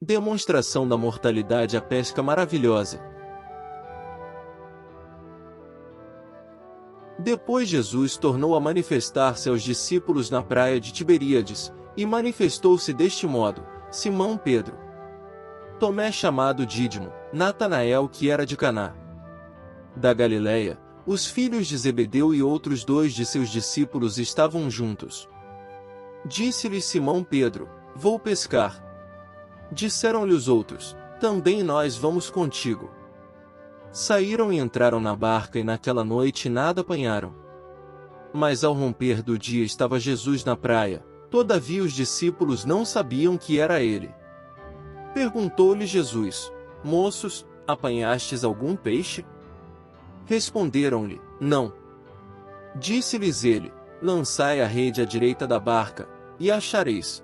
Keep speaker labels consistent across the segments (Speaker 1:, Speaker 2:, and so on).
Speaker 1: Demonstração da mortalidade à pesca maravilhosa. Depois Jesus tornou a manifestar-se aos discípulos na praia de Tiberíades, e manifestou-se deste modo: Simão Pedro, Tomé chamado Dídimo, Natanael que era de Caná da Galileia, os filhos de Zebedeu e outros 2 de seus discípulos estavam juntos. Disse-lhes Simão Pedro: Vou pescar. Disseram-lhe os outros: Também nós vamos contigo. Saíram e entraram na barca e naquela noite nada apanharam. Mas ao romper do dia estava Jesus na praia, todavia os discípulos não sabiam que era ele. Perguntou-lhe Jesus: Moços, apanhastes algum peixe? Responderam-lhe: Não. Disse-lhes ele: Lançai a rede à direita da barca, e achareis.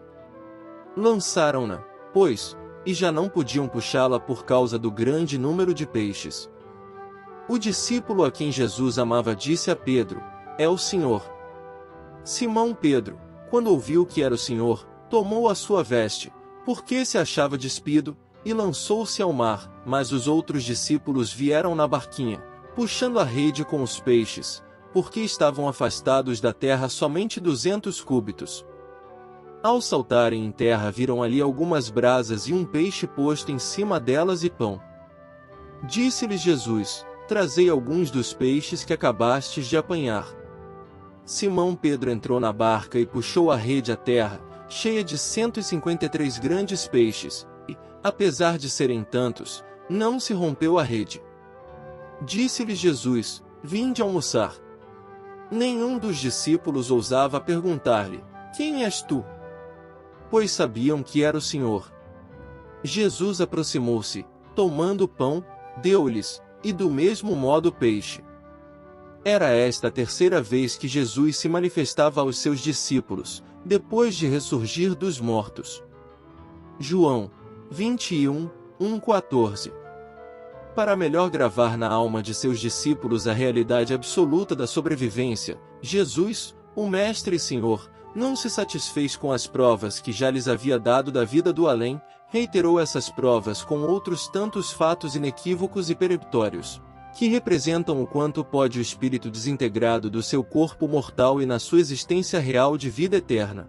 Speaker 1: Lançaram-na, pois, e já não podiam puxá-la por causa do grande número de peixes. O discípulo a quem Jesus amava disse a Pedro: É o Senhor. Simão Pedro, quando ouviu que era o Senhor, tomou a sua veste, porque se achava despido, e lançou-se ao mar, mas os outros discípulos vieram na barquinha, puxando a rede com os peixes, porque estavam afastados da terra somente 200 cúbitos. Ao saltarem em terra viram ali algumas brasas e um peixe posto em cima delas e pão. Disse-lhes Jesus: Trazei alguns dos peixes que acabastes de apanhar. Simão Pedro entrou na barca e puxou a rede à terra, cheia de 153 grandes peixes, e, apesar de serem tantos, não se rompeu a rede. Disse-lhes Jesus: Vinde almoçar. Nenhum dos discípulos ousava perguntar-lhe: Quem és tu? Pois sabiam que era o Senhor. Jesus aproximou-se, tomando o pão, deu-lhes, e do mesmo modo o peixe. Era esta a terceira vez que Jesus se manifestava aos seus discípulos, depois de ressurgir dos mortos. João 21, 1-14. Para melhor gravar na alma de seus discípulos a realidade absoluta da sobrevivência, Jesus, o Mestre e Senhor, não se satisfez com as provas que já lhes havia dado da vida do além, reiterou essas provas com outros tantos fatos inequívocos e peremptórios, que representam o quanto pode o espírito desintegrado do seu corpo mortal e na sua existência real de vida eterna.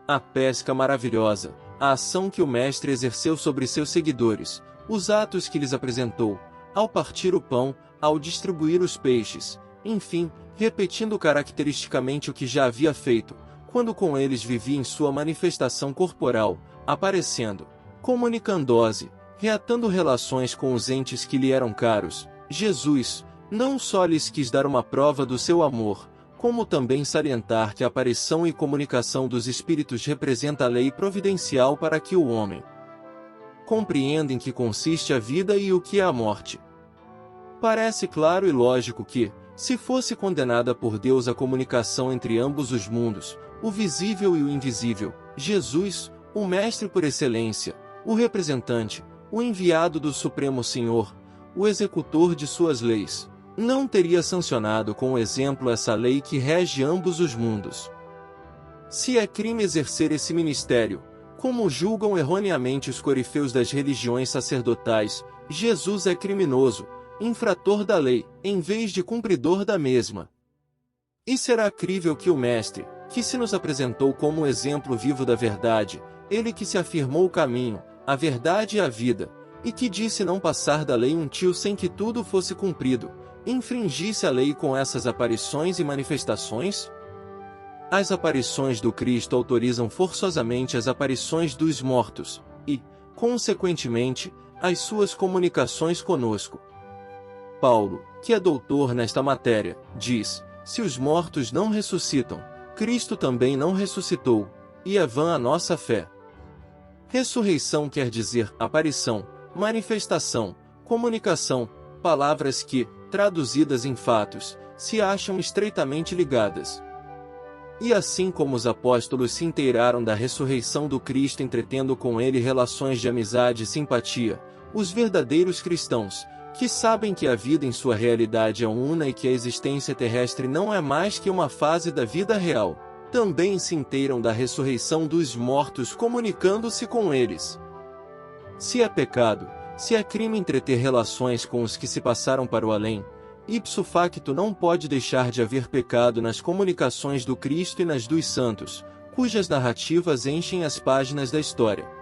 Speaker 1: A pesca maravilhosa, a ação que o Mestre exerceu sobre seus seguidores, os atos que lhes apresentou, ao partir o pão, ao distribuir os peixes, enfim, repetindo caracteristicamente o que já havia feito, quando com eles vivia em sua manifestação corporal, aparecendo, comunicando-se, reatando relações com os entes que lhe eram caros, Jesus, não só lhes quis dar uma prova do seu amor, como também salientar que a aparição e comunicação dos Espíritos representa a lei providencial para que o homem compreenda em que consiste a vida e o que é a morte. Parece claro e lógico que, se fosse condenada por Deus a comunicação entre ambos os mundos, o visível e o invisível, Jesus, o Mestre por excelência, o representante, o enviado do Supremo Senhor, o executor de suas leis, não teria sancionado com o exemplo essa lei que rege ambos os mundos. Se é crime exercer esse ministério, como julgam erroneamente os corifeus das religiões sacerdotais, Jesus é criminoso, infrator da lei, em vez de cumpridor da mesma. E será crível que o Mestre, que se nos apresentou como um exemplo vivo da verdade, ele que se afirmou o caminho, a verdade e a vida, e que disse não passar da lei um tio sem que tudo fosse cumprido, infringisse a lei com essas aparições e manifestações? As aparições do Cristo autorizam forçosamente as aparições dos mortos, e, consequentemente, as suas comunicações conosco. Paulo, que é doutor nesta matéria, diz: se os mortos não ressuscitam, Cristo também não ressuscitou, e é vã a nossa fé. Ressurreição quer dizer aparição, manifestação, comunicação, palavras que, traduzidas em fatos, se acham estreitamente ligadas. E assim como os apóstolos se inteiraram da ressurreição do Cristo entretendo com ele relações de amizade e simpatia, os verdadeiros cristãos, que sabem que a vida em sua realidade é una e que a existência terrestre não é mais que uma fase da vida real, também se inteiram da ressurreição dos mortos comunicando-se com eles. Se é pecado, se é crime entreter relações com os que se passaram para o além, ipso facto não pode deixar de haver pecado nas comunicações do Cristo e nas dos santos, cujas narrativas enchem as páginas da história.